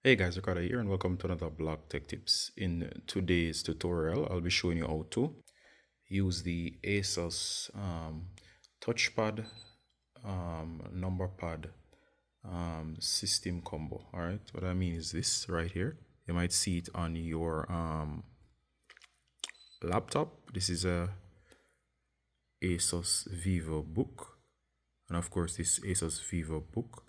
Hey guys, Ricardo here and welcome to another Blog Tech Tips. In today's tutorial, I'll be showing you how to use the Asus Touchpad NumPad system combo. Alright, what I mean is this right here. You might see it on your laptop. This is a Asus Vivobook, and of course this Asus Vivobook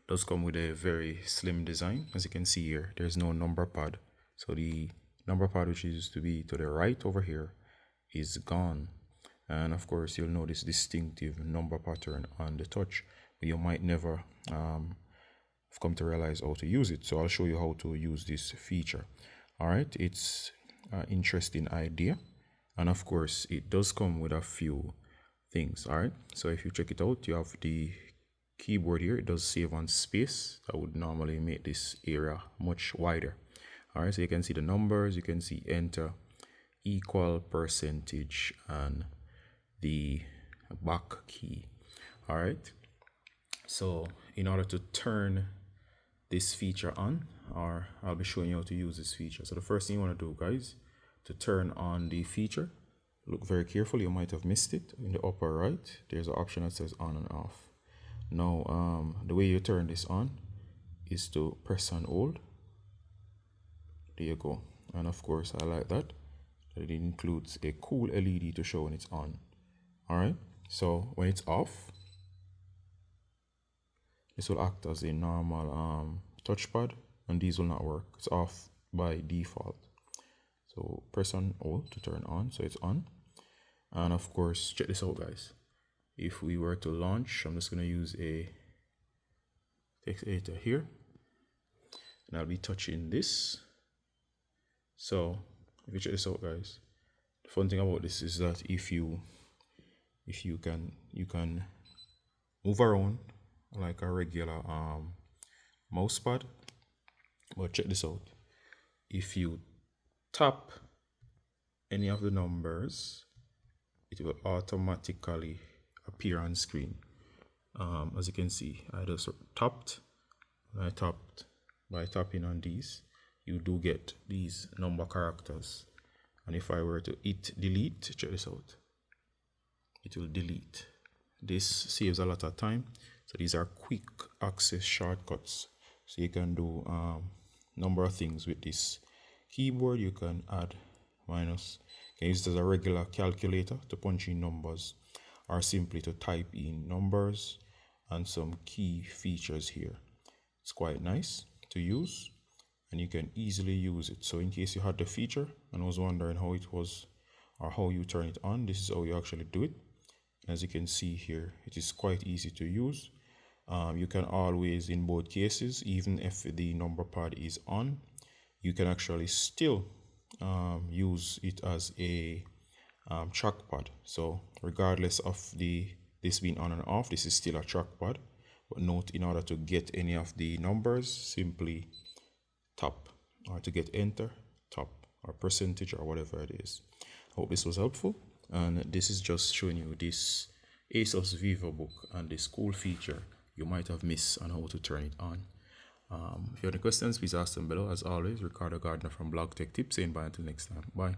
does come with a very slim design. As you can see here, there's no number pad, so the number pad which used to be to the right over here is gone, and of course you'll notice distinctive number pattern on the touch, but you might never have come to realize how to use it. So I'll show you how to use this feature. All right, it's an interesting idea, and of course it does come with a few things. All right, so if you check it out, you have the keyboard here. It does save on space. That would normally make this area much wider. All right, so you can see the numbers, you can see enter, equal, percentage, and the back key. All right, so in order to turn this feature on, or I'll be showing you how to use this feature. So the first thing you want to do, guys, to turn on the feature, look very carefully. You might have missed it. In the upper right, there's an option that says on and off. Now, the way you turn this on is to press and hold. There you go. And of course, I like that it includes a cool LED to show when it's on. All right. So when it's off, this will act as a normal touchpad, and these will not work. It's off by default. So press and hold to turn on, so it's on. And of course, check this out, guys. If we were to launch, I'm just going to use a text editor here, and I'll be touching this. So if you check this out, guys, the fun thing about this is that if you can move around like a regular mouse pad. But check this out. If you tap any of the numbers, it will automatically appear on screen. As you can see, I just tapped. I tapped. By tapping on these, you do get these number characters, and if I were to hit delete, check this out, it will delete. This saves a lot of time. So these are quick access shortcuts, so you can do number of things with this keyboard. You can add minus, you can use it as a regular calculator to punch in numbers, or simply to type in numbers and some key features here. It's quite nice to use, and you can easily use it. So in case you had the feature and was wondering how it was or how you turn it on, this is how you actually do it. As you can see here, it is quite easy to use. You can always, in both cases, even if the number pad is on, you can actually still use it as a trackpad. So regardless of this being on and off, this is still a trackpad. But note, in order to get any of the numbers, simply tap, or to get enter, tap, or percentage, or whatever it is. Hope this was helpful, and this is just showing you this Asus Vivobook and this cool feature you might have missed on how to turn it on. If you have any questions, please ask them below. As always, Ricardo Gardner from Blog Tech Tips, saying bye until next time. Bye.